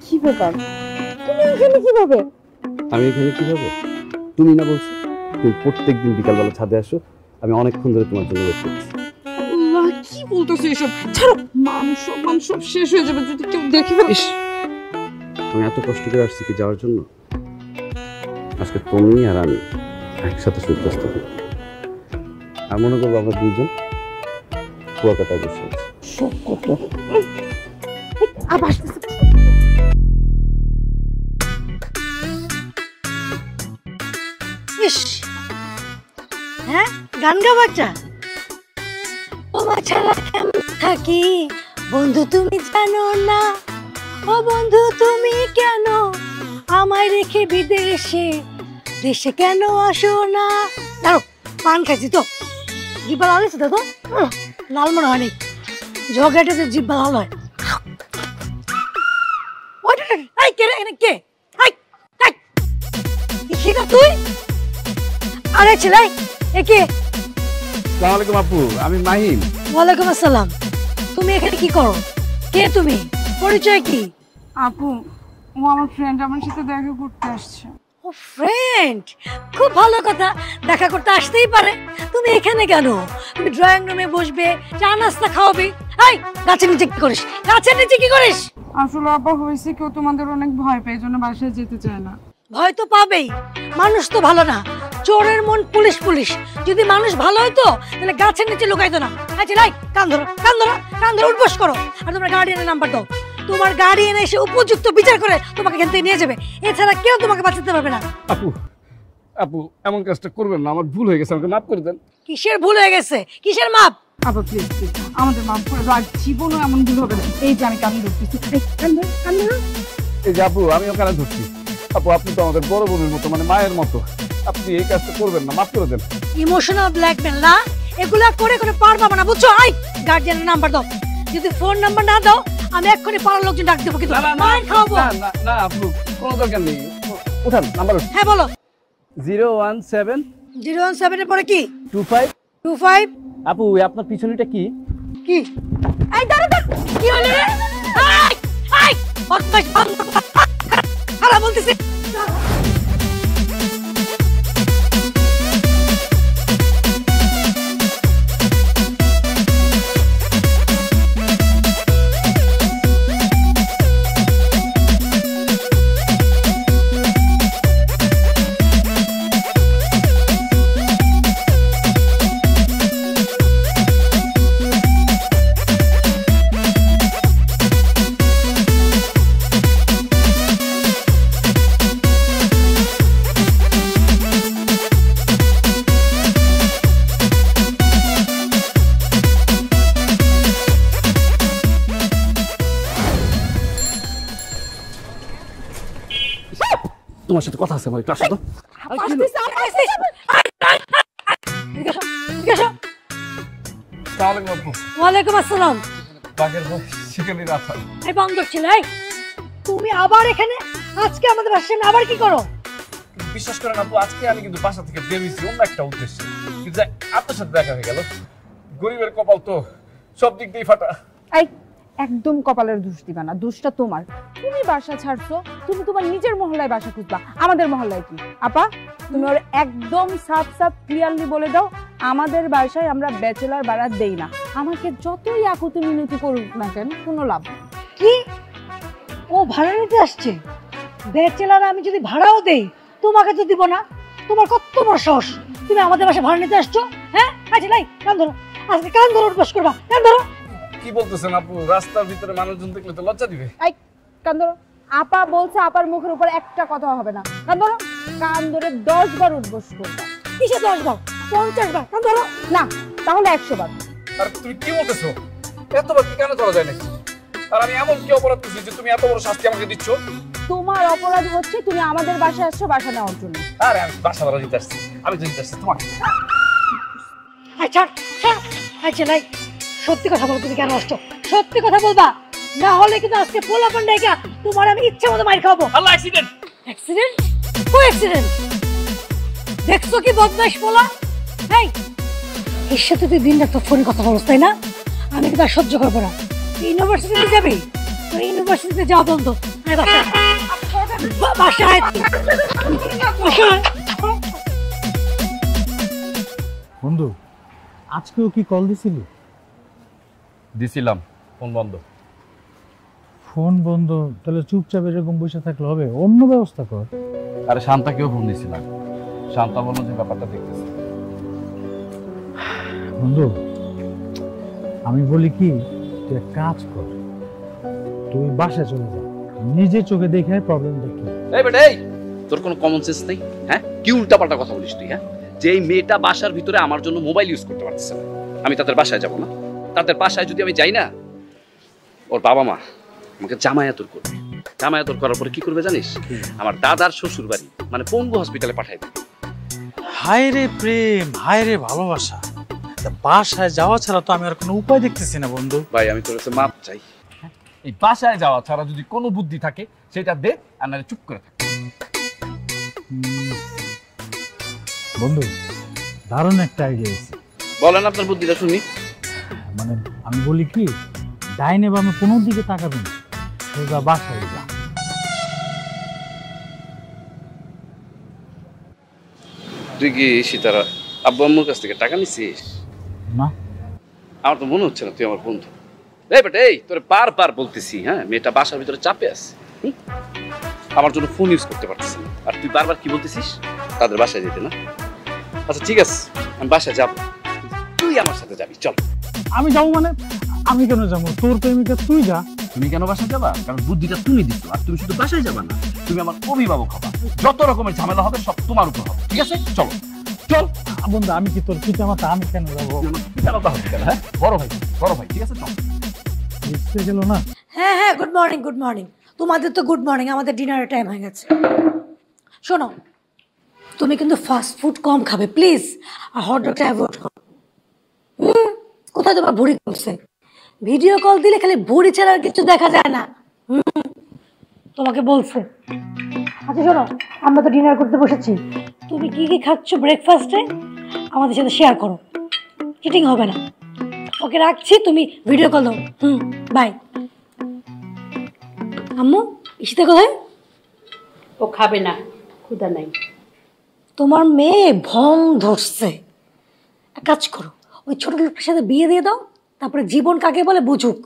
কি ব্যাপার, তুমি এখানে কিভাবে? আমি এখানে কিভাবে? তুমি না বলছো তুমি প্রত্যেকদিন বিকালবেলা ছাদে আসো, আমি অনেকক্ষণ ধরে তোমার জন্য ওয়েট করছি। কি বলতেছো এসব? ছাড়ো, মান সব শেষ হয়ে যাবে যদি কেউ দেখে ফেলিস। আমি এত কষ্ট করে আসছি কি যাওয়ার জন্য? আজকে তুমি আর আমি একসাথে সূর্যাস্ত করি। আর মনে করবো আমরা দুইজন কুয়াকাটায় বসে আছি। হ্যাঁ, গান গা বাচ্চা তোমার ছাড়া কেমন থাকি বন্ধু তুমি জানো না, ও বন্ধু তুমি কেন আমায় রেখে বিদেশে, দেশে কেন আসো না? দাঁড়ো, পান খাইছি তো, জিব্বা লাল হয়েছে তো, লাল মনে হয়নি, ঝগড়াটা যে জিব্বা লাল হয়। কে রে, কে তুই? আরে ছেলে একে। আসসালামু আলাইকুম আপু, আমি মাহিম। ওয়ালাইকুম আসসালাম। তুমি এখানে কি করো? কে তুমি? পরিচয় কি? আপু, ও আমার ফ্রেন্ড, আমার সাথে দেখা করতে আসছে। ও ফ্রেন্ড, খুব ভালো কথা, দেখা করতে আসতেই পারে। তুমি এখানে কেন? তুমি ড্রয়িং রুমে বসবে, চা নাস্তা খাওয়াবে। এই গাছের নিচে কি করিস? গাছের নিচে কি করিস? আসলে আপা হয়েছে কেউ তোমাদের অনেক ভয় পায়, জন্য বাসায় যেতে চায় না। ভয় তো পাবেই, মানুষ তো ভালো না। চোরের মন পুলিশ পুলিশ, যদি মানুষ ভালো হইতো তাহলে গাছের নিচে লুকাইতো না। আচ্ছা লাই, কান ধরো কান ধরো কান ধরো, উঠবস করো। আর তোমার গার্ডিয়ানের নাম্বার দাও, তোমার গার্ডিয়ান এসে উপযুক্ত বিচার করে তোমাকে এখান থেকে নিয়ে যাবে। এছাড়া কেউ তোমাকে বাঁচাতে পারবে না। আপু আপু এমন কাজটা করবেন না, আমার ভুল হয়ে গেছে, আমাকে মাফ করে দেন। কিসের ভুল হয়ে গেছে? কিসের মাপ? আপা প্লিজ প্লিজ আমাদের মাফ করে দাও, আর জীবনও এমন ভুল হবে না। এই যে আমি কান ধরতেছি, কান ধরো। এই যে আপু, আমিও কানে ধরছি। আপু আপনি তো আমাদের বড় বোনের মতো, মানে মায়ের মতো, আপনি এই কাজটা করবেন না, মাফ করে দেন। ইমোশনাল ব্ল্যাকমেল না, এগুলা করে করে পার পাবো না, বুঝছো? আই গার্ডিয়ানের নাম্বার দাও, যদি ফোন নাম্বার না দাও আমি এক্ষুনি পাড়ার লোকজন ডাক দেবো, কিন্তু মার খাওয়াবো। না না আপু, কোনো দরকার নেই, উঠান নাম্বার। হ্যাঁ বলো। 017 017 এর পরে কি? 25 আপু আপনার পিছনেটা কি? কি? এই দাঁড়া দাঁড়া, কি হলো রে? আই আই বদমাশ, খারাপ বলতেছি। তোমার সাথে কথা আছে আমার, একটু আসো তো। ওয়ালাইকুম আসসালাম। এই বান্দর ছেলে, তুমি আবার এখানে? আজকে আমাদের বাসায় আবার কি করো? বিশ্বাস করেন আপু, আজকে আমি কিন্তু বাসা থেকে বের হইছি অন্য একটা উদ্দেশ্যে, কিন্তু আপনার সাথে দেখা হয়ে গেল। গরিবের কপাল তো সব দিক দিয়ে ফাটা। একদম কপালের দোষ দিবা না, দোষটা তোমার। তুমি বাসা ছাড়ছো, তুমি তোমার নিজের মহল্লায় বাসা খুঁজবা, আমাদের মহল্লায় কি? আপা তুমি ওর একদম সাফ সাফ ক্লিয়ারলি বলে দাও, আমাদের বাসায় আমরা ব্যাচেলার ভাড়া দেই না। আমাকে যতই আকুতি মিনতি করুক না কেন, কোনো লাভ নেই। কি? ও ভাড়া নিতে আসছে? ব্যাচেলার আমি যদি ভাড়াও দেই তোমাকে তো দিব না। তোমার কত বড় সাহস, তুমি আমাদের বাসায় ভাড়া নিতে আসছো? হ্যাঁ আচ্ছা লাই, কান ধরো, আজকে কান ধরো, উঠবস করবা, কান ধরো। কি বলতেছেন আপু? রাস্তার ভিতরে মানুষজন দেখলে তো লজ্জা দিবে। কান ধরো। আপা বলছে আপার মুখের উপর একটা কথা হবে না। কান ধরো, কান ধরে 10 বার উঠবস করবা। কিসে 10 বার? 50 বার। কান ধরো না, তাহলে 100 বার। আর তুমি কি বলতেছো? এতবার কি কেন করা যায় নাকি? আর আমি এমন কি অপরাধ করছি যে তুমি এত বড় শাস্তি আমাকে দিচ্ছ? তোমার অপরাধ হচ্ছে তুমি আমাদের বাসায় আসছো বাসা নেওয়ার জন্য। আরে আমি বাসা ভাড়া দিতে আসছি, আমি তো দিতে আসছি তোমাকে। আচ্ছা আচ্ছা লাই, সত্যি কথা বলো, তুমি কেন আসছো? সত্যি কথা বলবা। না হলে কিন্তু আজকে পোলাপান ডাইকা তোমার আমি ইচ্ছা মতো মাইর খাবো। আল্লাহ অ্যাক্সিডেন্ট। অ্যাক্সিডেন্ট? কই অ্যাক্সিডেন্ট? দেখছো কি বদমাইশ পোলা? এই এর সাথে তুই দিন রাত ফোনে কথা বলছ তাই না? আমি কিন্তু আর সহ্য করবো না। ইউনিভার্সিটিতে যাবি? ইউনিভার্সিটিতে যাওয়া বন্ধ। আয় বাসায়। বাসায়। বন্ধু আজকেও কি কল দিছিলি? দিছিলাম, ফোন বন্ধ। ফোন বন্ধ? তাহলে চুপচাপ এরকম বসে থাকলে হবে, অন্য ব্যবস্থা কর। আরে শান্তাকেও ফোন দিছিলাম, শান্তা বলল যে ব্যাপারটা দেখতেছে। বন্ধু আমি বলি কি, তুই এক কাজ কর, তুই বাসায় চলে যা, নিজে চোখে দেখে প্রবলেম দেখি। এই বেটা, এই তোর কোনো কমন সেন্স নেই? হ্যাঁ, কি উল্টাপাল্টা কথা বলিস তুই? হ্যাঁ, যে এই মেয়েটা বাসার ভিতরে আমার জন্য মোবাইল ইউজ করতে পারতেছে না, আমি তাদের বাসায় যাব না? তাদের বাসায় যদি আমি যাই না, ওর বাবা মা আমাকে জামায়াতুর করবে। জামায়াতুর করার পরে কি করবে জানিস? আমার দাদার শ্বশুর বাড়ি মানে পঙ্গু হসপিটালে পাঠাই দেবে। হায় রে প্রেম, হায় রে ভালোবাসা, বাসায় যাওয়া ছাড়া তো আমি আর কোনো উপায় দেখতেছি না বন্ধু। ভাই আমি তোর কাছে মাপ চাই। এই বাসায় যাওয়া ছাড়া যদি কোনো বুদ্ধি থাকে সেটা দে, আর নাহলে চুপ করে থাক। বন্ধু দারুণ একটা আইডিয়া আছে। বলেন আপনার বুদ্ধিটা শুনি। মানে আমি বলি কি, ডাইনে বামে কোনো দিকে তাকাবি না, সোজা বাসায় যা। তুই কি সীতারা আব্বু আম্মুর কাছ থেকে টাকা নিছিস? না, আমার তো মনে হচ্ছে না তুই আমার বন্ধু। এই বেটা, এই তোরে বারবার বলতেছি, হ্যাঁ মেয়েটা বাসার ভিতরে চাপে আছে, আমার জন্য ফোন ইউজ করতে পারতেছি না, আর তুই বারবার কি বলতেছিস তাদের বাসায় যেতে না? আচ্ছা ঠিক আছে, আমি বাসায় যাবো, তুই আমার সাথে যাবি, চল। আমি যাবো মানে? আমি কেন যাবো? তোর প্রেমিকা তুই যা। তুমি কেন বাসায় যাবা? কারণ বুদ্ধিটা তুমি দিচ্ছ, আর তুমি শুধু বাসায় যাবা না, তুমি আমার অভিভাবক হবা। যত রকমের ঝামেলা হবে সব তোমার উপর হবে, ঠিক আছে? চলো চল। বন্ধু আমি কি তোর পিতা মাতা? আমি কেন যাবো? হ্যাঁ, বড় ভাই, বড় ভাই, ঠিক আছে চল। বুঝতে গেল না? হ্যাঁ হ্যাঁ, গুড মর্নিং গুড মর্নিং। তোমাদের তো গুড মর্নিং, আমাদের ডিনারের টাইম হয়ে গেছে। শোনো, তুমি কিন্তু ফাস্ট ফুড কম খাবে প্লিজ, আর হট ডগটা অ্যাভয়েড করো। কোথায় তোমার ভুঁড়ি কমছে? ভিডিও কল দিলে খালি ভুঁড়ি ছাড়া আর কিছু দেখা যায় না। তোমাকে বলছে। আচ্ছা শোনো, আমরা তো ডিনার করতে বসেছি, তুমি কি কি খাচ্ছ ব্রেকফাস্টে আমাদের সাথে শেয়ার করো, চিটিং হবে না। ওকে রাখছি, তুমি ভিডিও কল দাও। বাই। আম্মু ইশিতা কোথায়? ও খাবে না, ক্ষুধা নাই। তোমার মেয়ে ভং ধরছে। এক কাজ করো, ওই ছোট লোকটার সাথে বিয়ে দিয়ে দাও, তারপরে জীবন কাকে বলে বুঝুক।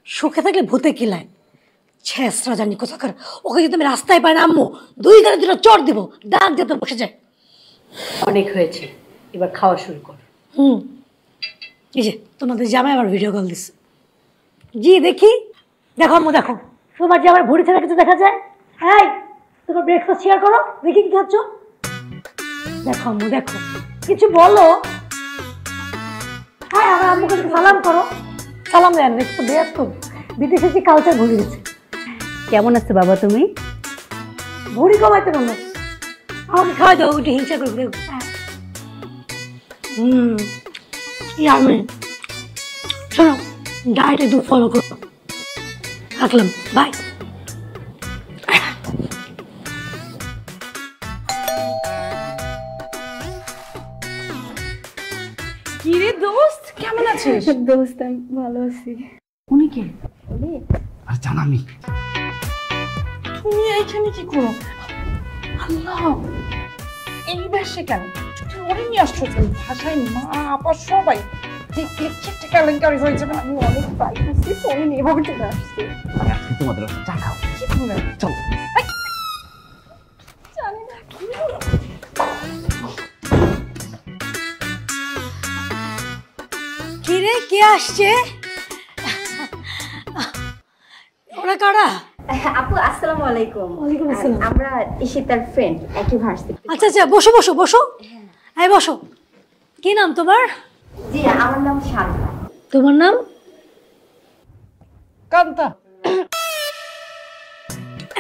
সুখে থাকলে ভূতে কিলায়। ছেসরা জানি কোথাকার। ওকে যদি আমি রাস্তায় পাই না আম্মু, দুই গাড়ি দুটো চড় দিব, দাঁত যেতে বসে যায়। অনেক হয়েছে, এবার খাওয়া শুরু কর। এই যে তোমাদের জামাই আবার ভিডিও কল দিচ্ছে। জি দেখি, দেখো আম্মু দেখো, তোমার যে আমার ভুঁড়ি ছাড়া কিছু দেখা যায়? হ্যাঁ, তোমার ব্রেকফাস্ট শেয়ার করো, দেখি কি খাচ্ছ। দেখো আম্মু দেখো, কিছু বলো। হ্যাঁ, আমার আম্মুকে সালাম করো। সালাম দেন, দেখো দেখ তো বিদেশে যে কালচার ভুলে গেছে। কেমন আছো বাবা তুমি? ভুঁড়ি কমাইতে বললো, আমাকে খাওয়াই দাও, একটু হিংসা করে দেখো। আমি শোনো, ডায়েট একটু ফলো করো। রাখলাম, বাই। কি রে দোস্ত, কেমন আছিস? দোস্ত আমি ভালো আছি। উনি কে? আর জানামি, তুমি এইখানে কি করো? আল্লাহ, এই বেশে কেন? ওরে নিয়ে আসছো কেন? ভাষায় মা আপা সবাই দেখলে কি একটা কেলেঙ্কারি হয়ে যাবে। আমি অনেক প্রাইভেসি ফোনে নিয়ে এভাবে চলে আসছি। আজকে তোমাদের একটা চা খাও, কি বলে? চলো। জানি না কি কিরে কে আসছে? ওরা কারা? আপু আসসালামু আলাইকুম। ওয়ালাইকুম আসসালাম। আমরা ইশিতার ফ্রেন্ড, একই ভার্সিটি। আচ্ছা আচ্ছা, বসো বসো বসো। এই বসো। কি নাম তোমার? জি আমার নাম শান্তা। তোমার নাম? কান্তা।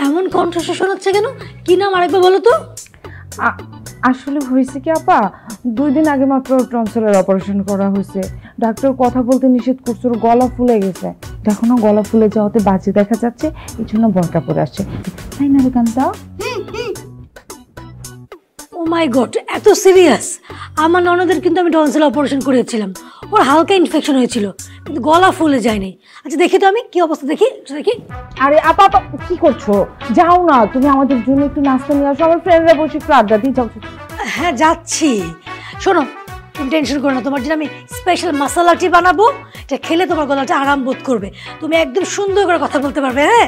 এমন কণ্ঠস্বর শোনাচ্ছে কেন? কি নাম আরেকবার বলো তো। আসলে হয়েছে কি আপা, 2 দিন আগে মাত্র টনসিলের অপারেশন করা হয়েছে। ডাক্তার কথা বলতে নিষেধ করছে, ওর গলা ফুলে গেছে। মুখটা এখনো গলা ফুলে যাওয়াতে বাজে দেখা যাচ্ছে, এই জন্য বোরকা পরে আসছে, তাই না রে কান্তা? ও মাই গড, এত সিরিয়াস? আমার ননদের কিন্তু আমি টনসিল অপারেশন করেছিলাম, ওর হালকা ইনফেকশন হয়েছিল কিন্তু গলা ফুলে যায়নি। আচ্ছা দেখি তো আমি কি অবস্থা, দেখি দেখি। আরে আপা আপা কি করছো? যাও না, তুমি আমাদের জন্য একটু নাস্তা নিয়ে আসো, আমার ফ্রেন্ডরা বসে একটু আড্ডা দিয়ে যাও। হ্যাঁ যাচ্ছি। শোনো, তুমি টেনশন করো না, তোমার জন্য আমি স্পেশাল মশলা টি বানাবো, এটা খেলে তোমার গলাটা আরাম বোধ করবে, তুমি একদম সুন্দর করে কথা বলতে পারবে। হ্যাঁ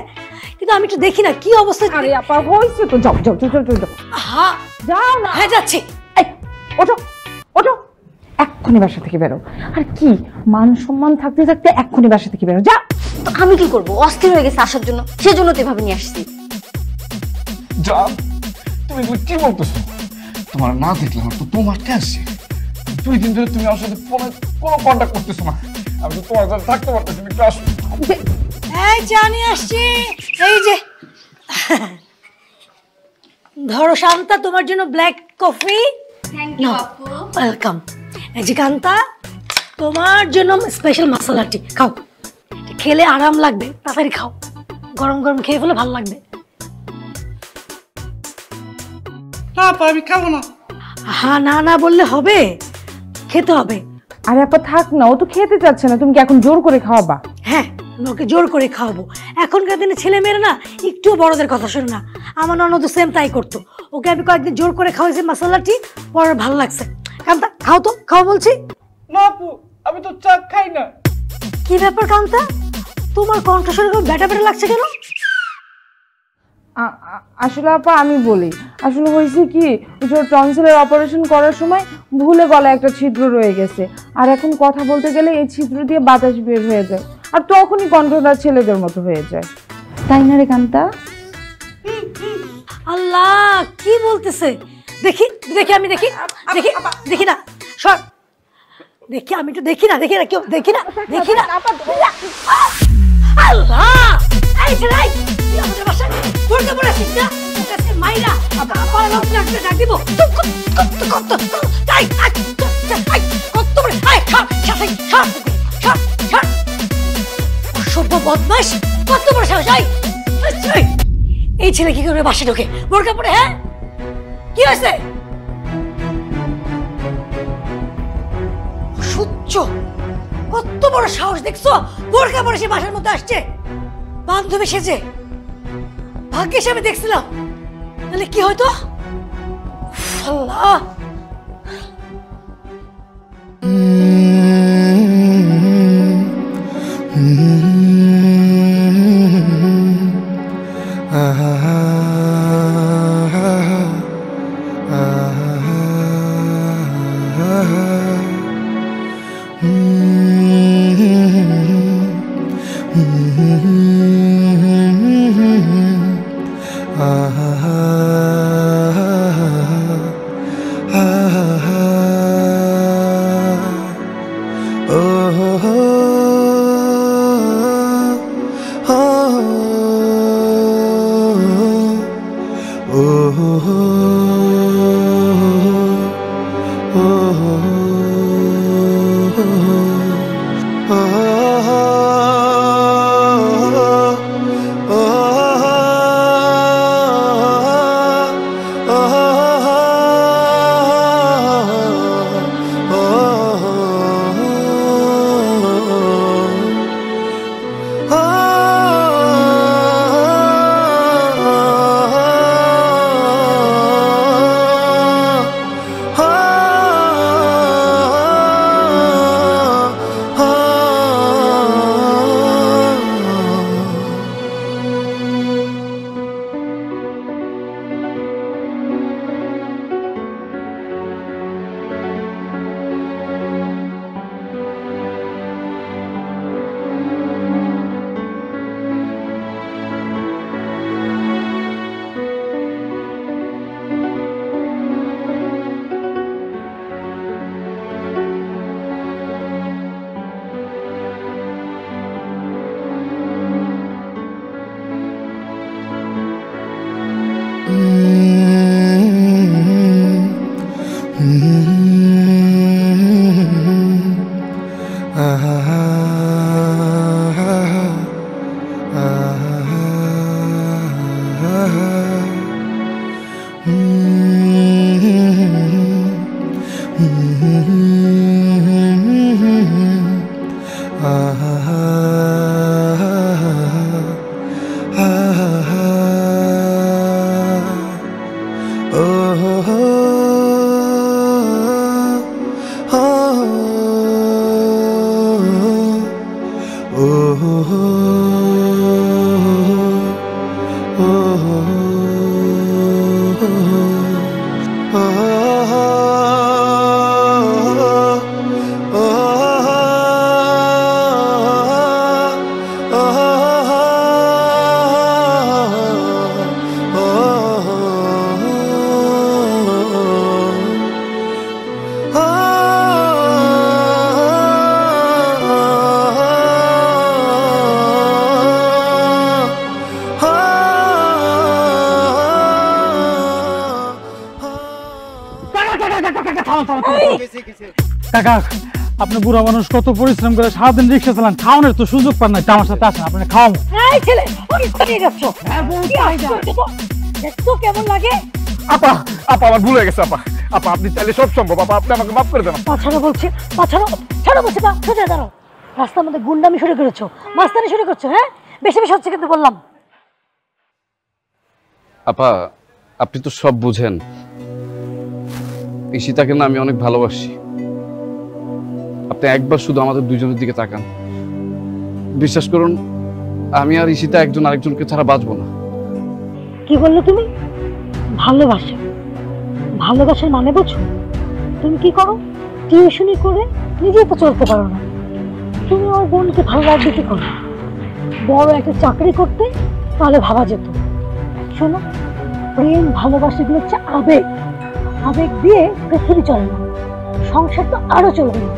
কিন্তু আমি একটু দেখি না কি অবস্থা। আরে আপা হয়েছে তো, যাও যাও যাও যাও যাও। হ্যাঁ যাও না। হ্যাঁ যাচ্ছি। এই ওঠো ওঠো, এক্ষুনি বাসা থেকে বেরো। আর কি মান সম্মান থাকতে থাকতে এক্ষুনি বাসা থেকে বেরো, যা। তো আমি কি করবো, অস্থির হয়ে গেছে আসার জন্য, সেজন্য তো এভাবে নিয়ে আসছি। জান, তুমি এগুলো কি বলতেছো? তোমার না দেখলে আমার তো তোমার কে আসছে। 2 দিন ধরে তুমি আমার সাথে ফোনে কোনো কন্ট্যাক্ট করতেছো না, আমি তো তোমার সাথে থাকতে পারতেছি না, একটু আসো। এই জানি আসছি, এই যে ধরো শান্তা, তোমার জন্য ব্ল্যাক কফি। থ্যাংক ইউ আপু। ওয়েলকাম। এই যে কান্তা, তোমার জন্য স্পেশাল মশলা টি, খাও, এটা খেলে আরাম লাগবে, তাড়াতাড়ি খাও, গরম গরম খেয়ে ফেলে ভালো লাগবে। আমি খাবো না। হ্যাঁ না না বললে হবে, খেতে হবে। আরে আপা থাক না, ও তো খেতে চাচ্ছে না, তুমি কি এখন জোর করে খাওয়াবা? হ্যাঁ ওকে জোর করে খাওয়াবো। এখনকার দিনে ছেলে মেয়েরা না একটু বড়দের কথা শোনে না, আমার ননদ তো সেম তাই করতো, ওকে আমি কয়েকদিন জোর করে খাওয়াইছি মশলাটি, পরে ভালো লাগছে। কান্তা খাও তো, খাও বলছি। না আপু, আমি তো চা খাই না। কি ব্যাপার কান্তা, তোমার কণ্ঠস্বর ব্যাটা ব্যাটা লাগছে কেন? আসলে আপা আমি বলি, আসলে হয়েছে কি, টনসিলের অপারেশন করার সময় ভুলে গলায় একটা ছিদ্র রয়ে গেছে, আর এখন কথা বলতে গেলে এই ছিদ্র দিয়ে বাতাস বের হয়ে যায়, আর তখনই কণ্ঠটা ছেলেদের মতো হয়ে যায়, তাই না রে কান্তা? আল্লাহ কি বলতেছে, দেখি দেখি আমি দেখি দেখি দেখি না, সর দেখি, আমি একটু দেখি না, দেখি না কেউ, দেখি না দেখি না। আল্লাহ এই ছেলে, তুই আমাদের বাসায় পড়তে পড়েছিস না, তোকে আজকে মাইরা আবার লোক লাগতে ডাক দিব, কত তাই কত বড়, আয় ছাড় ছাড় ছাড় ছাড় ছাড়, অসভ্য বদমাশ, কত বড় সাহস! এই ছেলে কি করে বাসে ঢোকে বোরকা পরে? হ্যাঁ কি হয়েছে? সহ্য, কত বড় সাহস দেখছো, বোরকা পরে সে বাসার মধ্যে আসছে, বান্ধবী সেজে। ভাগ্যিস আমি দেখছিলাম, তাহলে কি হয়তো। আল্লাহ কাকা, আপনি বুড়া মানুষ কত পরিশ্রম করে সারাদিন রিক্সা চালান, খাওয়ানোর তো সুযোগ পান নাই। আমার সাথে আসেন, আপনি খাওয়াবো। এই ছেলে, ওকে নিয়ে যাচ্ছ? দেখছো কেমন লাগে? আপা আপা আমার ভুল হয়ে গেছে আপা। আপা আপনি চাইলে সব সম্ভব। আপা আপনি আমাকে মাফ করে দেন। পাছাড়া বলছে, পাছাড়া ছাড়ো বলছে। বা সোজা দাঁড়াও। রাস্তার মধ্যে গুন্ডামি শুরু করেছো, মাস্তানি শুরু করছো। হ্যাঁ, বেশি বেশি হচ্ছে কিন্তু বললাম। আপা আপনি তো সব বুঝেন, ঈশিতাকে না আমি অনেক ভালোবাসি। আপনি একবার শুধু আমাদের দুজনের দিকে তাকান, বিশ্বাস করুন আমি আর ঈশিতা একজন আরেকজনকে ছাড়া বাঁচবো না। কি বললে তুমি? ভালোবাসা? ভালোবাসার মানে বুঝো? তুমি কি করো? টিউশনি করে নিজেই তো চলতে পারো না। তুমি ওর বোনকে ভালো লাগবে কি করো? বড় একটা চাকরি করতে, তাহলে ভাবা যেত। শোনো, প্রেম ভালোবাসা গুলো হচ্ছে আবেগ। আবেগ দিয়ে পৃথিবী চলে না, সংসার তো আরো চলবে না।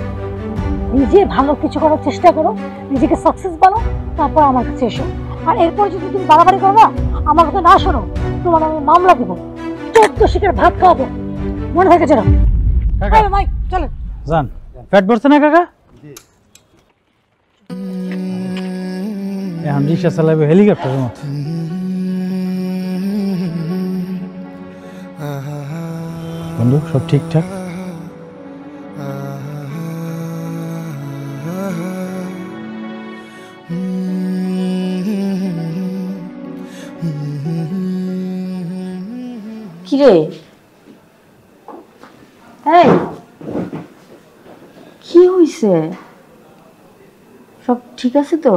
নিজে ভালো কিছু করার চেষ্টা করো, নিজেকে সাকসেস বানাও, তারপর আমার কাছে এসো। আর এরপর যদি তুমি বাড়াবাড়ি করো না, আমার কথা না শোনো, তোমার আমি মামলা দেবো, 14 শিকার ভাত খাওয়াবো। মনে থাকে যেন। চলো যান, পেট ভরছে না কাকা? এখন রিক্সা চালাবে হেলিকপ্টারের মতো। বন্ধু, সব ঠিকঠাক? কিরে, এই কি হইছে? সব ঠিক আছে তো?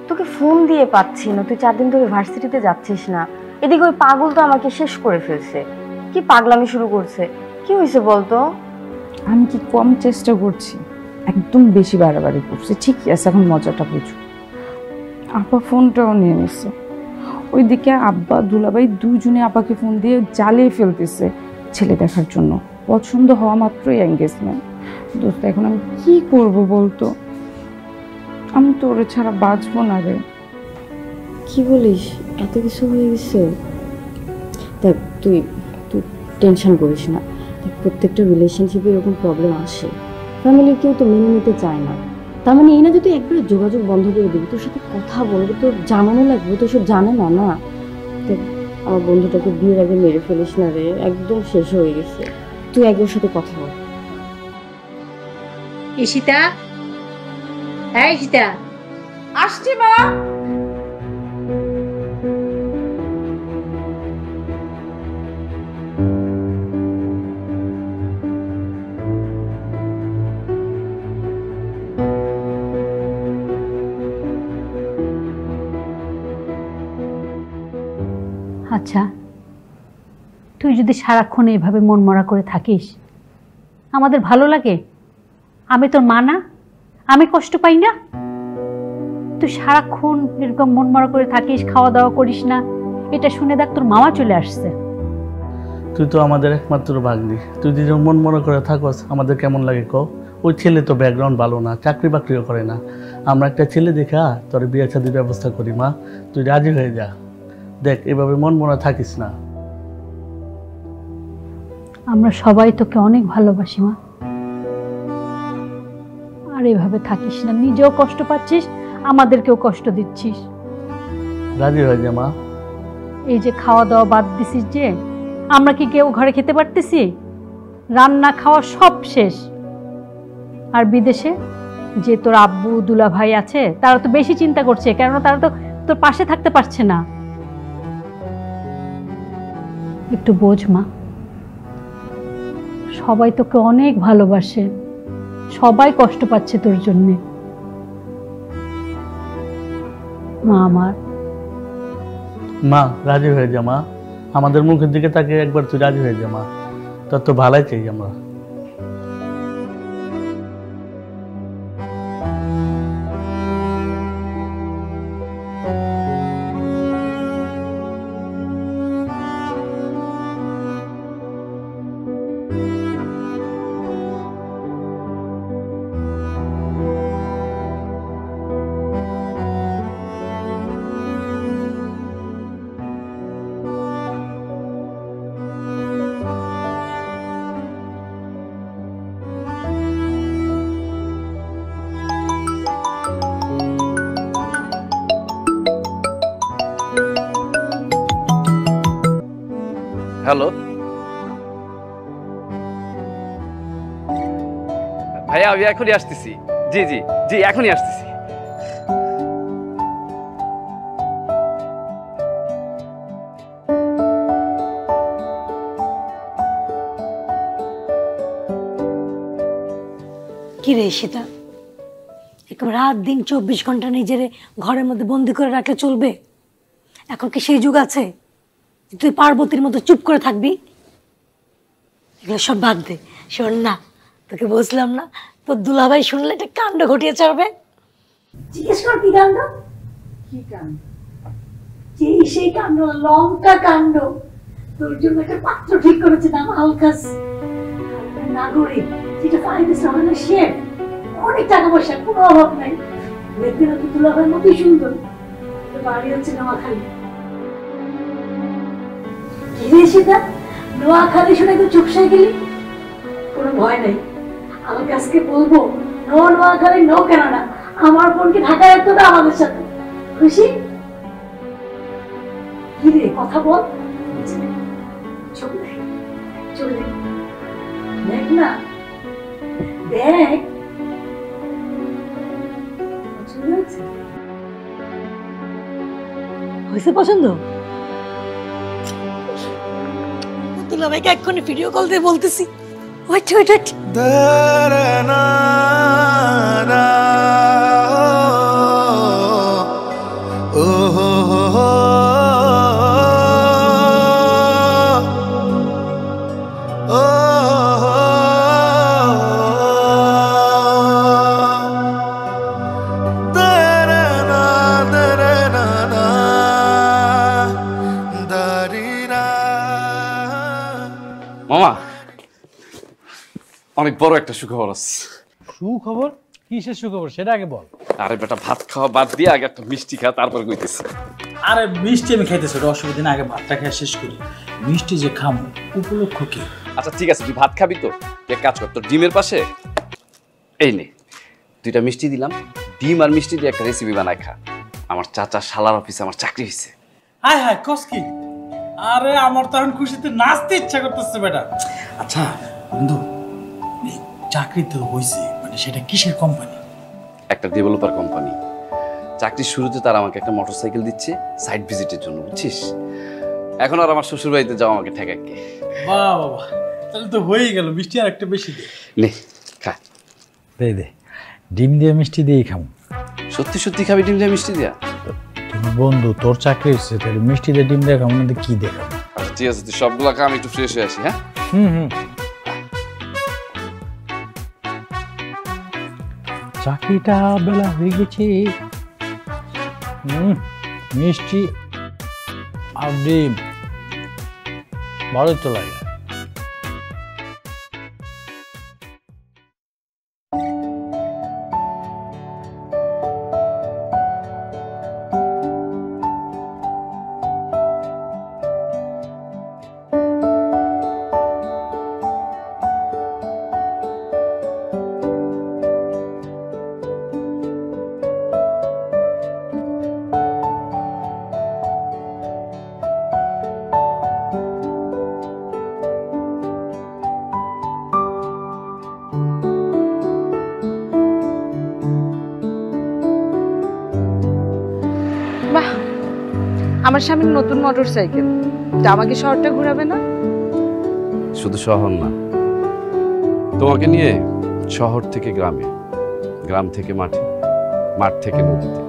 তোকে ফোন দিয়ে পাচ্ছি না, তুই 4 দিন ধরে ভার্সিটিতে যাচ্ছিস না। এদিকে ওই পাগল তো আমাকে শেষ করে ফেলছে। কি পাগলামি শুরু করছে, কি হয়েছে বলতো? আমি কি কম চেষ্টা করছি? একদম বেশি বাড়াবাড়ি করছে। ঠিকই আছে, এখন মজাটা বুঝো। আপা ফোনটাও নিয়ে নিছে। ওইদিকে আব্বা দুলাভাই দুজনে আপাকে ফোন দিয়ে জ্বালিয়ে ফেলতেছে ছেলে দেখার জন্য। পছন্দ হওয়া মাত্রই এঙ্গেজমেন্ট। দোস্ত, এখন আমি কি করব বলতো? আমি তো ওরে ছাড়া বাঁচবো না রে। কি বলিস, এত কিছু হয়ে গেছে? দেখ, তুই তুই টেনশন করিস না। প্রত্যেকটা রিলেশনশিপে এরকম প্রবলেম আসে। ফ্যামিলির কেউ তো মেনে নিতে চায় না। তার মানে এই না যে তুই একবারে যোগাযোগ বন্ধ করে দিবি। তোর সাথে কথা বলবো, তোর জানানো লাগবে, তো সব জানে না। না দেখ, আমার বন্ধুটাকে বিয়ের আগে মেরে ফেলিস না রে, একদম শেষ হয়ে গেছে। তুই একবার সাথে কথা বল। ঈশিতা, হ্যাঁ ঈশিতা, আসছি মা। আচ্ছা, তুই যদি সারাক্ষণ এইভাবে মন মরা করে থাকিস, আমাদের ভালো লাগে? আমি তোর মা না? আমি কষ্ট পাই না? তুই সারাক্ষণ এরকম মন মরা করে থাকিস, খাওয়া দাওয়া করিস না, এটা শুনে দেখ তোর মামা চলে আসছে। তুই তো আমাদের একমাত্র ভাগ্নি, তুই যদি মন মরা করে থাকস আমাদের কেমন লাগে কও? ওই ছেলে তো ব্যাকগ্রাউন্ড ভালো না, চাকরি বাকরিও করে না। আমরা একটা ছেলে দেখা তোর বিয়ে শাদীর ব্যবস্থা করি। মা, তুই রাজি হয়ে যা। দেখ, এভাবে মন মরা থাকিস না। আমরা সবাই তোকে অনেক ভালোবাসি মা, আর এভাবে থাকিস না। নিজেও কষ্ট পাচ্ছিস, আমাদেরকেও কষ্ট দিচ্ছিস। রাজি হয়ে যা মা। এই যে খাওয়া দাওয়া বাদ দিছিস, যে আমরা কি কেউ ঘরে খেতে পারতেছি? রান্না খাওয়া সব শেষ। আর বিদেশে যে তোর আব্বু দুলা ভাই আছে, তারা তো বেশি চিন্তা করছে, কেননা তারা তো তোর পাশে থাকতে পারছে না। একটু বোঝ মা, সবাই তোকে অনেক ভালোবাসে, সবাই কষ্ট পাচ্ছে তোর জন্যে। মা আমার, মা রাজি হয়ে যা মা, আমাদের মুখের দিকে তাকে একবার তুই রাজি হয়ে যা মা, তোর তো ভালাই চাই আমরা। হ্যালো ভাইয়া, আমি এখনই আসতেছি। জি জি জি, এখনই আসতেছি। কি রে সীতা, এরকম রাত দিন 24 ঘন্টা নিজের ঘরের মধ্যে বন্দি করে রাখলে চলবে? এখন কি সেই যুগ আছে তুই পার্বতীর মতো চুপ করে থাকবি? এগুলো সব বাদ দে। শোন না, তোকে বলছিলাম না তোর দুলাভাই শুনলে একটা কাণ্ড ঘটিয়ে ছাড়বে। জিজ্ঞেস কর কি কাণ্ড? কি কাণ্ড? সেই কাণ্ড, লঙ্কা কাণ্ড। তোর জন্য একটা পাত্র ঠিক করেছে, নাম আলকাস। নাগরিক, যেটা ফাইন্যান্স হবে সে অনেক টাকা পয়সা, কোনো অভাব নাই। দেখতে না তুই দুলাভাইয়ের মতোই সুন্দর। বাড়ি হচ্ছে নোয়াখালী। সেটা নোয়াখালী শুনে একটু চুপসাই গেলি? কোনো ভয় নাই, আমার কাছকে বলবো নো নোয়াখালী নো কানাডা। আমার বোনকে ঢাকায় রাখতে হবে আমাদের সাথে। খুশি? কি রে, কথা বল। চলে চলে দেখ না, দেখ হয়েছে পছন্দ? দুলাভাইকে এক্ষুনি ভিডিও কল দিয়ে বলতেছি। Wait wait wait. মামা, অনেক বড় একটা সুখবর আছে। সুখবর? কিসের সুখবর সেটা আগে বল। আরে বেটা, ভাত খাওয়া বাদ দিয়ে আগে একটা মিষ্টি খা, তারপর কইতেছি। আরে মিষ্টি আমি খাইতেছি, ওটা অসুবিধা না, আগে ভাতটা খেয়ে শেষ করি। মিষ্টি যে খামো উপলক্ষ কি? আচ্ছা ঠিক আছে, তুই ভাত খাবি তো এক কাজ কর, তোর ডিমের পাশে এই নে 2টা মিষ্টি দিলাম। ডিম আর মিষ্টি দিয়ে একটা রেসিপি বানায় খা। আমার চাচা শালার অফিসে আমার চাকরি হয়েছে। হায় হায়, কস কি? আরে আমার তো এখন খুশিতে নাচতে ইচ্ছা করতেছে বেটা। আচ্ছা বন্ধু, চাকরি তো হয়েছে, মানে সেটা কিসের কোম্পানি? একটা ডেভেলপার কোম্পানি। চাকরির শুরুতে তারা আমাকে একটা মোটরসাইকেল দিচ্ছে সাইট ভিজিটের জন্য, বুঝছিস? এখন আর আমার শ্বশুর বাড়িতে যাও আমাকে ঠেকাকে। বাহ বাবা, তাহলে তো হয়েই গেল। মিষ্টি আর একটা বেশি দে। নে খা। দে দে, ডিম দিয়ে মিষ্টি দিয়েই খাবো। সত্যি সত্যি খাবি ডিম দিয়ে মিষ্টি দিয়া? তুমি বন্ধু, তোর চাকরি হচ্ছে, তাহলে মিষ্টি দিয়ে ডিম দিয়ে খাবো না কি দেখাবো? আচ্ছা ঠিক আছে, তুই সবগুলা খা, আমি একটু ফ্রেশ হয়ে আসি। হ্যাঁ হুম। চাকরিটা বেলা হয়ে গেছে। মিষ্টি আর ডিম ভালোই তো লাগে। বাহ, আমার স্বামীর নতুন মোটরসাইকেল, আমাকে শহরটা ঘোরাবে না? শুধু শহর না, তোমাকে নিয়ে শহর থেকে গ্রামে, গ্রাম থেকে মাঠে, মাঠ থেকে নদীতে,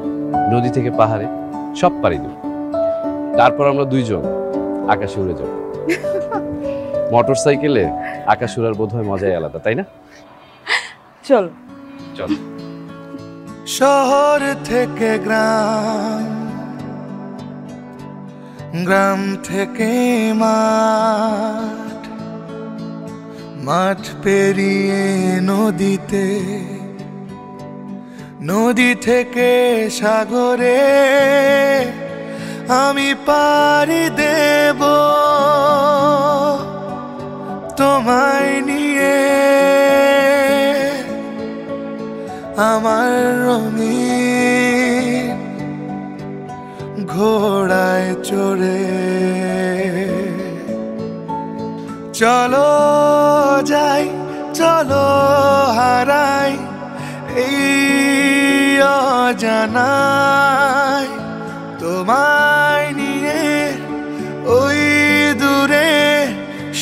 নদী থেকে পাহাড়ে, সব পারি দেব। তারপর আমরা দুইজন আকাশে উড়ে যাব। মোটর সাইকেলে আকাশ উড়ার বোধহয় মজাই আলাদা, তাই না? চল চল। শহর থেকে গ্রাম, গ্রাম থেকে মাঠ, মাঠ পেরিয়ে নদীতে, নদী থেকে সাগরে আমি পাড়ি দেব তোমায় নিয়ে, আমার রঙিন ঘোড়ায় চড়ে। চলো যাই, চলো হারাই এই অজানায়, তোমায় নিয়ে ওই দূরে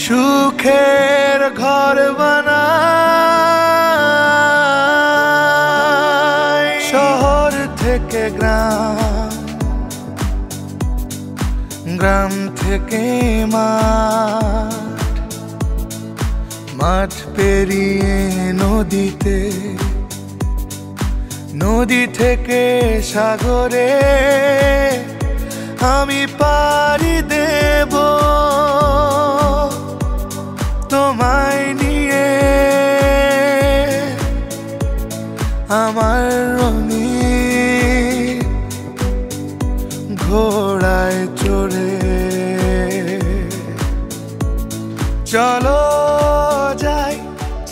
সুখের ঘর বানাই। শহর থেকে গ্রাম, গ্রাম থেকে মাঠ, মাঠ পেরিয়ে নদীতে, নদী থেকে সাগরে আমি পাড়ি দেব তোমায় নিয়ে, আমার রঙিন ঘোড়ায় চড়ে। চলো যাই,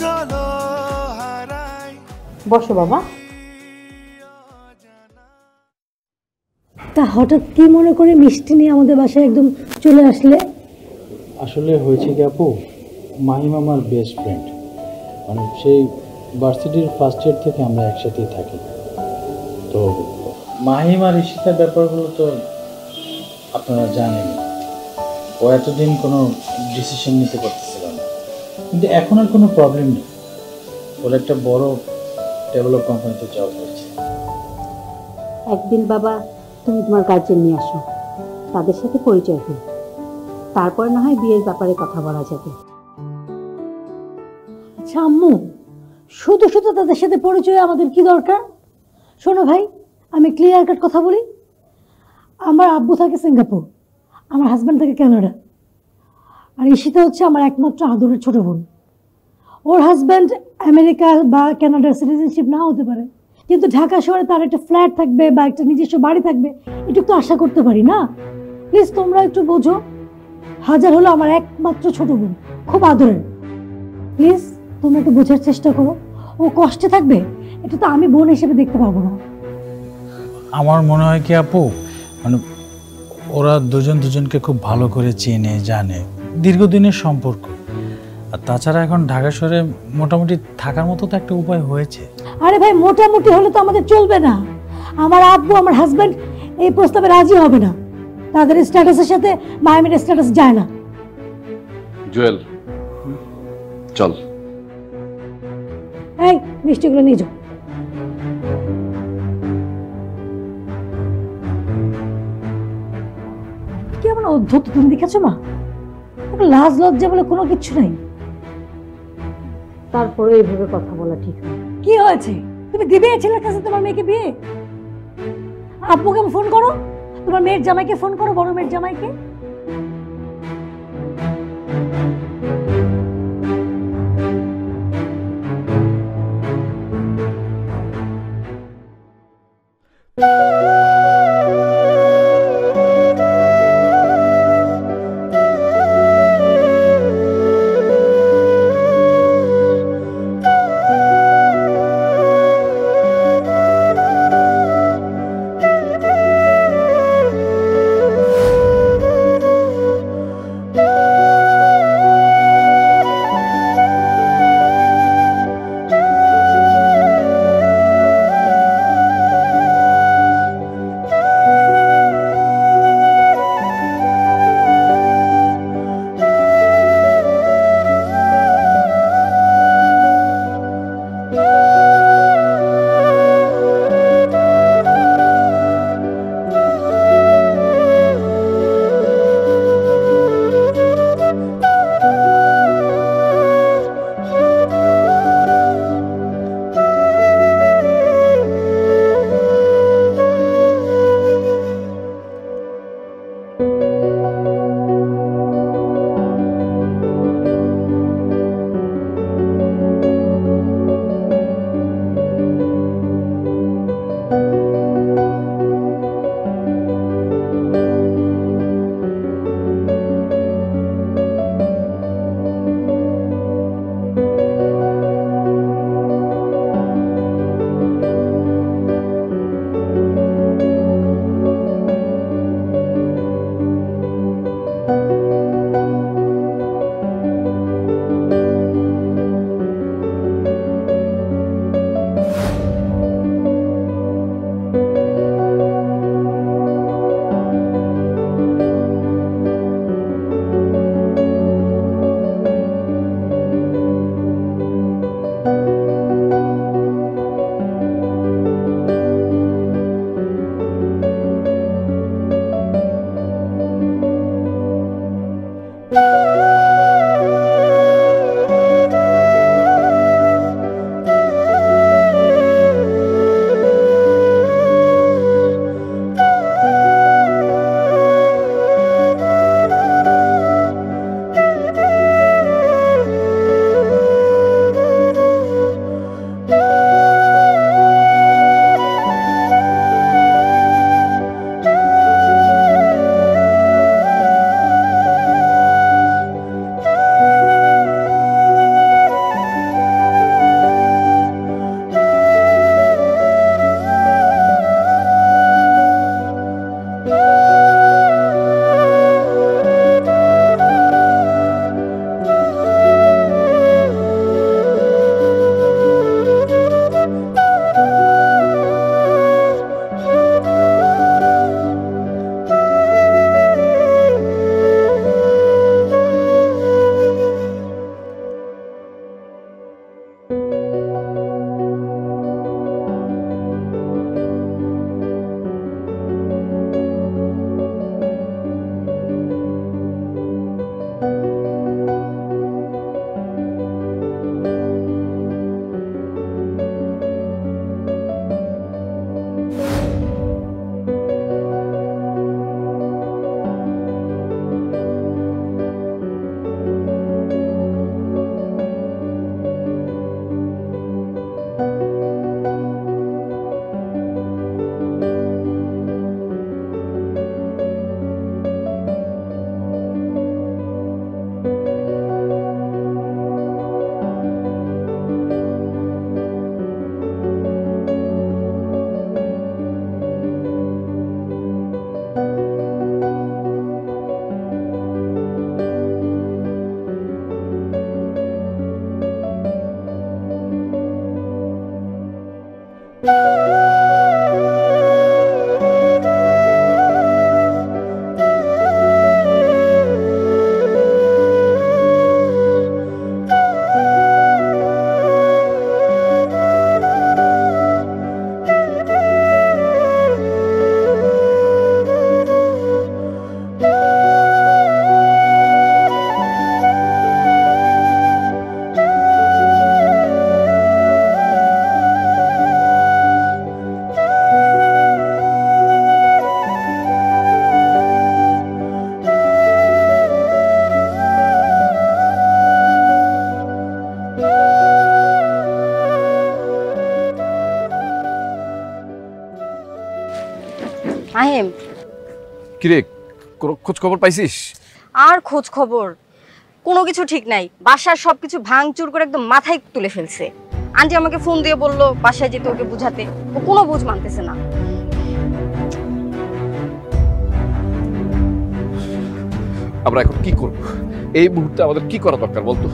চলো হারাই। বসো বাবা। তা হঠাৎ কি মনে করে মিষ্টি নিয়ে আমাদের বাসায় একদম চলে আসলে? আসলে হয়েছে কি আপু, মাহিম আমার বেস্ট ফ্রেন্ড, মানে সেই ভার্সিটির ফার্স্ট ইয়ার থেকে আমরা একসাথেই থাকি। তো মাহিম আর ঈশিতার ব্যাপারগুলো তো আপনারা জানেন, ও এতদিন কোনো ডিসিশন নিতে পারতেছিল না, কিন্তু এখন আর কোনো প্রবলেম নেই। ওর একটা বড় ডেভেলপ কোম্পানিতে জব হয়েছে। একদিন বাবা তুমি তোমার গার্জেন নিয়ে আসো, তাদের সাথে পরিচয় দিই, তারপর না হয় বিয়ের ব্যাপারে কথা বলা যাবে। আচ্ছা আম্মু, শুধু শুধু তাদের সাথে পরিচয় আমাদের কি দরকার? শোনো ভাই, আমি ক্লিয়ার কাট কথা বলি। আমার আব্বু থাকে সিঙ্গাপুর, আমার হাজব্যান্ড থাকে কানাডা, আর ঈশিতা হচ্ছে আমার একমাত্র আদরের ছোট বোন। ওর হাজব্যান্ড আমেরিকা বা কানাডার সিটিজেনশিপ না হতে পারে, কিন্তু ঢাকা শহরে তার একটা ফ্ল্যাট থাকবে বা একটা নিজস্ব বাড়ি থাকবে, এটুকু তো আশা করতে পারি না? প্লিজ তোমরা একটু বোঝো, হাজার হলো আমার একমাত্র ছোট বোন, খুব আদরের। প্লিজ তোমরা একটু বোঝার চেষ্টা করো, ও কষ্টে থাকবে, এটা তো আমি বোন হিসেবে দেখতে পারবো না। আমার মনে হয় কি আপু, মানে ওরা দুজন দুজনকে খুব ভালো করে চেনে জানে, দীর্ঘদিনের সম্পর্ক। আর তাছাড়া এখন ঢাকা শহরে মোটামুটি থাকার মতো তো একটা উপায় হয়েছে। আরে ভাই, মোটামুটি হলে তো আমাদের চলবে না। আমার আব্বু, আমার হাজব্যান্ড এই প্রস্তাবে রাজি হবে না, তাদের স্ট্যাটাসের সাথে মায়ামির স্ট্যাটাস যায় না। জুয়েল চল। এই মিষ্টিগুলো নিয়ে যাও। কেমন অদ্ভুত, তুমি দেখেছো মা? লাজ লজ্জা বলে কোনো কিছু নাই। তারপরে এইভাবে কথা বলা ঠিক না। কি হয়েছে? তুমি দিবে ছেলের কাছে তোমার মেয়েকে বিয়ে? আব্বুকে ফোন করো, তোমার মেয়ের জামাইকে ফোন করো, বড় মেয়ের জামাইকে। আহিম কিরে কোনো খোঁজ খবর পাইছিস? আর খোঁজ খবর কোনো কিছু ঠিক নাই। বাসার সবকিছু ভাঙচুর করে একদম মাথায় তুলে ফেলছে। আন্টি আমাকে ফোন দিয়ে বললো বাসায় যেতে, ওকে বুঝাতে, ও কোনো বুঝ মানতেছে না। আমরা এখন কি করব? এই মুহূর্তে আমাদের কি করা দরকার বলতো?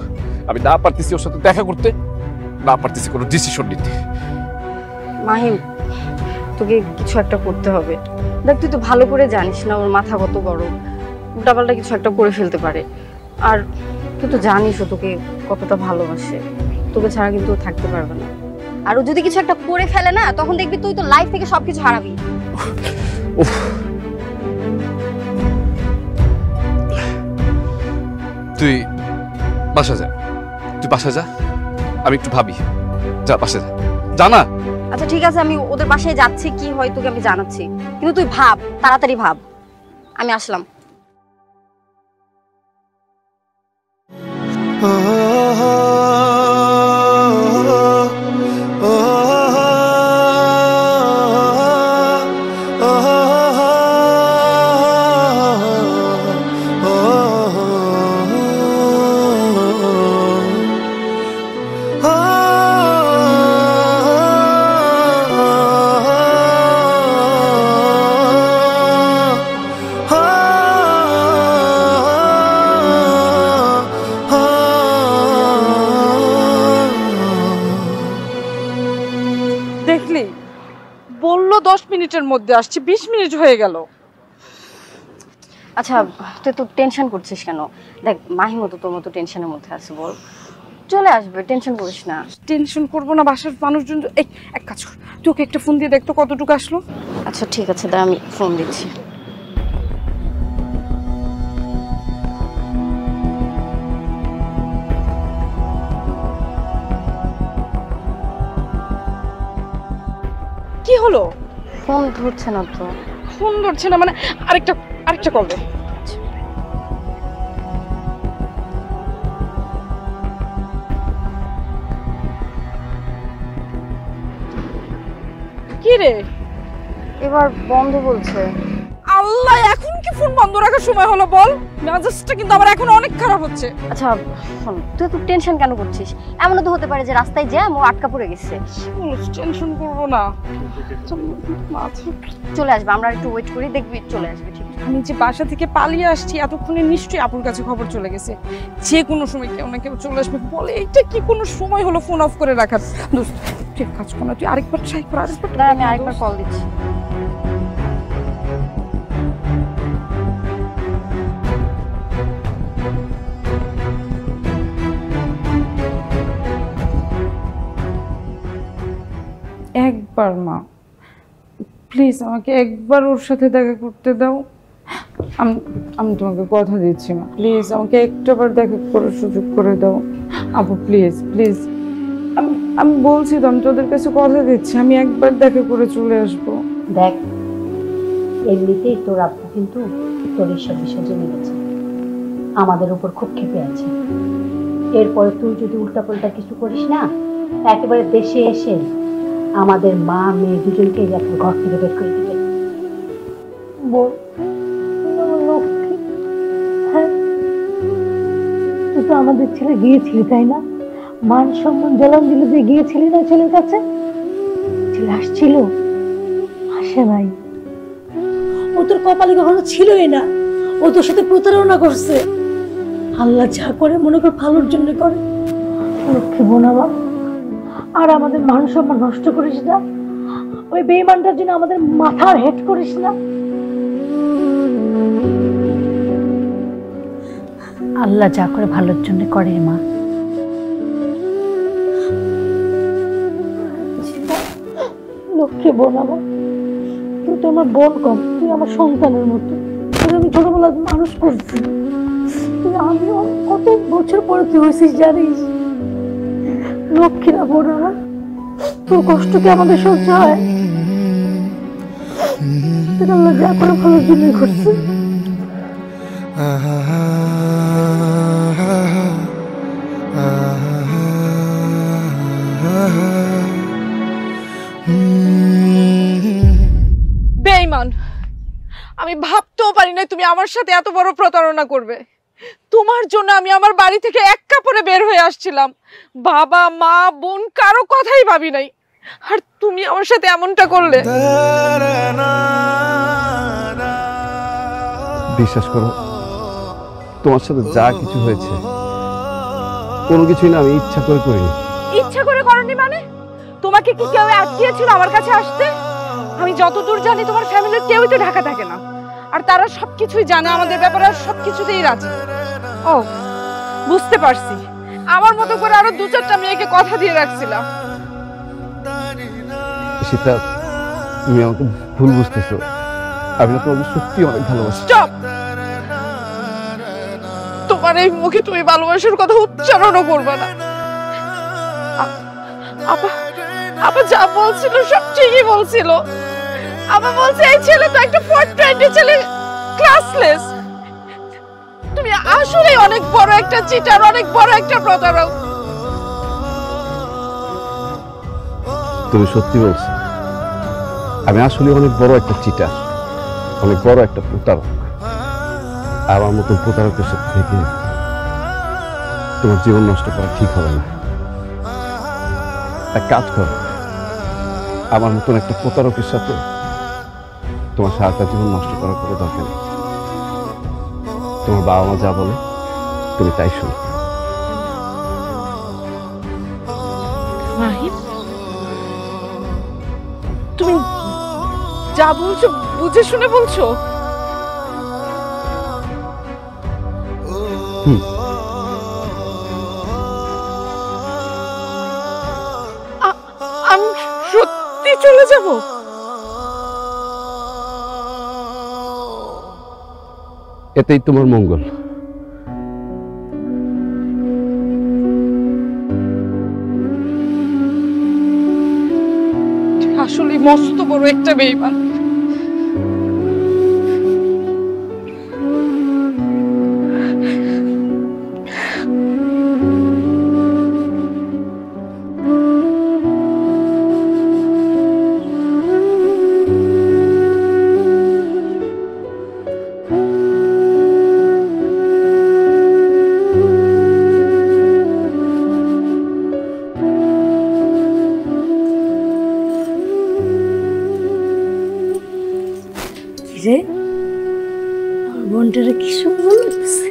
আমি না পারতেছি ওর সাথে দেখা করতে, না পারতেছি কোনো ডিসিশন নিতে। মাহিম, তোকে কিছু একটা করতে হবে। দেখ, তুই তো ভালো করে জানিস না ওর মাথা কত বড়, উল্টাপাল্টা কিছু একটা করে ফেলতে পারে। আর তুই তো জানিস ও তোকে কতটা ভালোবাসে, তোকে ছাড়া কিন্তু ও থাকতে পারবে না। আর ও যদি কিছু একটা করে ফেলে না, তখন দেখবি তুই তো লাইফ থেকে সবকিছু হারাবি। তুই বাসা যা, তুই বাসা যা, আমি একটু ভাবি। যা বাসা যা, জানা। আচ্ছা ঠিক আছে, আমি ওদের বাসায় যাচ্ছি, কি হয় তোকে আমি জানাচ্ছি, কিন্তু তুই ভাব, তাড়াতাড়ি ভাব। আমি আসলাম। বললো 10 মিনিটের মধ্যে আসছি, 20 মিনিট হয়ে গেল। আচ্ছা তুই তো টেনশন করছিস কেন? দেখ, মাহিমও তো তোর মতো টেনশনের মধ্যে আছে, বল চলে আসবে, টেনশন করিস না। টেনশন করবো না, বাসার মানুষজন। এক কাজ কর, তুই ওকে একটা ফোন দিয়ে দেখ তো কতটুকু আসলো। আচ্ছা ঠিক আছে, দাঁড়া আমি ফোন দিচ্ছি। হলো? ফোন ধরছে না তো। ফোন ধরছে না মানে আরেকটা কল দে। কি রে? এবার বন্ধ বলছে। আল্লাহ, এখন কি ফোন বন্ধ রাখার সময় হলো বল? মেজাজটা কিন্তু আমার এখন অনেক খারাপ হচ্ছে। আচ্ছা শোন, তুই তো টেনশন কেন করছিস? এমনও তো হতে পারে যে রাস্তায় জ্যাম, ও আটকা পড়ে গেছে। টেনশন করবো না, চলে আসবে, আমরা একটু ওয়েট করি, দেখবি চলে আসবে। ঠিক আছে, আমি যে বাসা থেকে পালিয়ে আসছি এতক্ষণে নিশ্চয়ই আপুর কাছে খবর চলে গেছে। যে কোনো সময় কেউ না কেউ চলে আসবে বলে। এইটা কি কোনো সময় হলো ফোন অফ করে রাখার? দোস্ত তুই কাজ কর না, তুই আরেকবার ট্রাই কর। আমি আরেকবার কল দিচ্ছি। একবার মা, প্লিজ আমাকে একবার ওর সাথে দেখা করতে দাও। আমি তোমাকে কথা দিচ্ছি মা, প্লিজ আমাকে একটাবার দেখা করার সুযোগ করে দাও। আপু প্লিজ প্লিজ, আমি বলছি তো, আমি তোদের কাছে কথা দিচ্ছি, আমি একবার দেখা করে চলে আসবো। দেখ, এমনিতেই তোর আব্বু কিন্তু তোর এইসব বিষয় জেনে গেছে, আমাদের উপর খুব ক্ষেপে আছে। এরপরে তুই যদি উল্টাপাল্টা কিছু করিস না, একেবারে দেশে এসে আমাদের মা মেয়ে দুজনকে আপনার ঘর থেকে বের করে দিবে। তুই তো আমাদের ছেলে গিয়েছিলি, তাই না? মান সম্মান জলাঞ্জলি দিয়ে গিয়েছিলি না ছেলের কাছে? ছেলে আসছিল? আসে নাই। ও তোর কপালে কখনো ছিলই না, ও তোর সাথে প্রতারণা করছে। আল্লাহ যা করে মনে কর ভালোর জন্য করে। লক্ষ্মী বোন আমার, আর আমাদের মান সম্মান নষ্ট করিস না। ওই বেঈমানটার জন্য আমাদের মাথা হেট করিস না। আল্লাহ যা করে ভালোর জন্য করে মা। লক্ষ্মী বোন আমার, তুই তো আমার বোন কম, তুই আমার সন্তানের মতো। তোর আমি ছোটবেলা মানুষ করছি, তুই আমি কত বছর পরে তুই হয়েছিস জানিস? লক্ষ্মীরা বোন আমার, তোর কষ্ট কি আমাদের সহ্য হয়? আল্লাহ যা করে ভালোর জন্য করছে। বেঈমান, আমি ভাবতেও পারি না তুমি আমার সাথে এত বড় প্রতারণা করবে। তোমার জন্য আমি আমার বাড়ি থেকে এক কাপড়ে বের হয়ে আসছিলাম, বাবা মা বোন কারো কথাই ভাবি নাই, আর তুমি আমার সাথে এমনটা করলে। বিশ্বাস করো, তোমার সাথে যা কিছু হয়েছে কোনো কিছুই না আমি ইচ্ছা করে করিনি। ইচ্ছা করে করনি মানে? তোমাকে কি কেউ আটকিয়েছিল আমার কাছে আসতে? আমি যতদূর জানি তোমার ফ্যামিলির কেউই তো ঢাকা থাকে না, আর তারা সবকিছুই জানে আমাদের ব্যাপারে, আর সবকিছুতেই রাজি। ও বুঝতে পারছি, আমার মতো করে আরো দু চারটা মেয়েকে কথা দিয়ে রাখছিলাম। সেটা তুমি আমাকে ভুল বুঝতেছো, আমি না তোমাকে সত্যি অনেক ভালোবাসি। স্টপ! তোমার এই মুখে তুমি ভালোবাসার কথা উচ্চারণও করবে না। আপা যা বলছিল সব ঠিকই বলছিল। আপা বলছে এই ছেলে তো একটা 420 ছেলে, ক্লাসলেস। তুমি আসলে অনেক বড় একটা চিটার, অনেক বড় একটা প্রতারক। তুমি সত্যি বলছো, আমি আসলে অনেক বড় একটা চিটার, অনেক বড় একটা প্রতারক। আমার মতো প্রতারকের সাথে থেকে তোমার জীবন নষ্ট করা ঠিক হবে না। এক কাজ করো, আমার মতন একটা প্রতারকের সাথে তোমার সারাটা জীবন নষ্ট করার কোনো দরকার নেই। তোমার বাবা মা যা বলে তুমি তাই শোনো। মাহিম, তুমি যা বলছো বুঝে শুনে বলছো? আমি সত্যি চলে যাব? এতেই তোমার মঙ্গল। আসলে মস্ত বড় একটা বেঈমান। রে আমার বোনটারে কি সুন্দর লাগতেছে,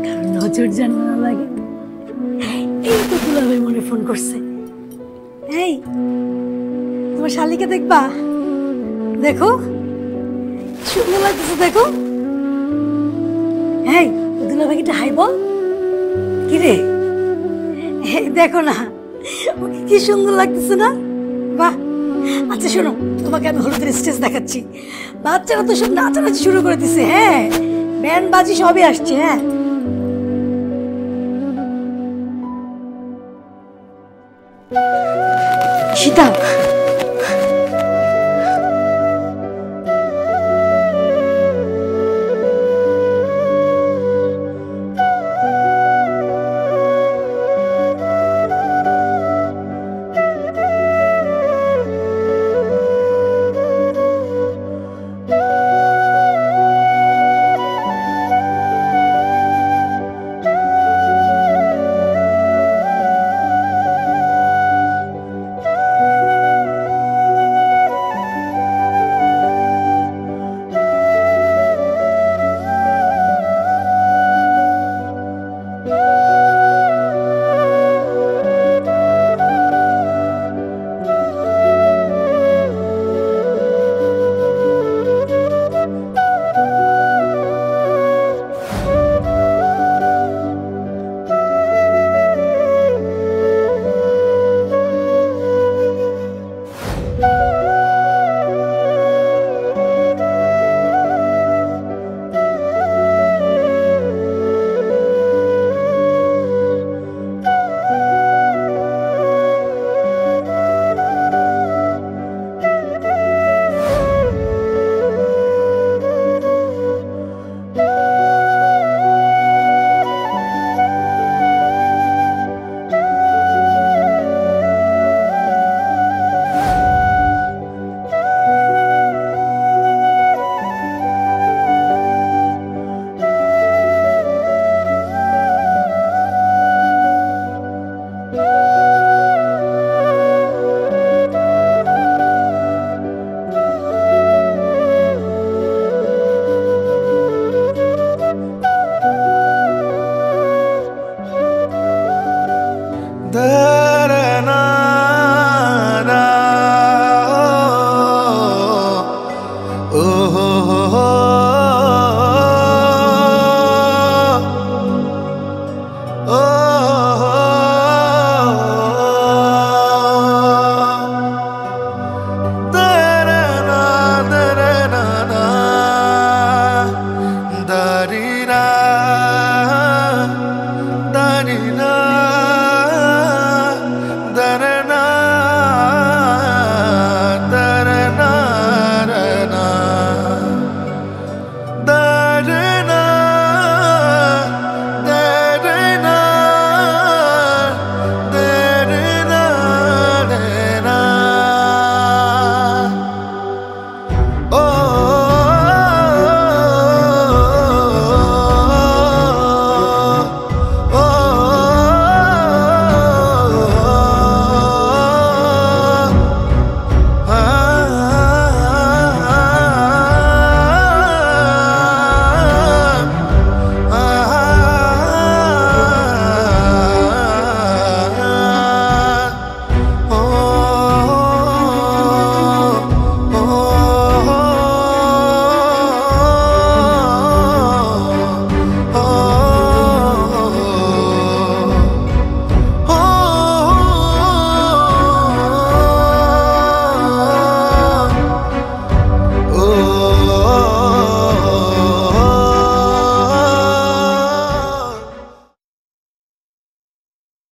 কারণ নজর যেন না লাগে। এই তো দুলাভাই মনে ফোন করছে। এই তোমার শালিকে দেখবা, দেখো সুন্দর লাগতেছে, দেখো। এই দুলাভাই একটা হাই বল। কি রে দেখো না ওকে কি সুন্দর লাগতেছে না? বাহ, আচ্ছা শোনো, তোমাকে আমি হলুদের স্টেজ দেখাচ্ছি। বাচ্চারা তো সব নাচানাচি শুরু করে দিছে। হ্যাঁ, ব্যান্ড বাজি সবই আসছে। হ্যাঁ, সীতা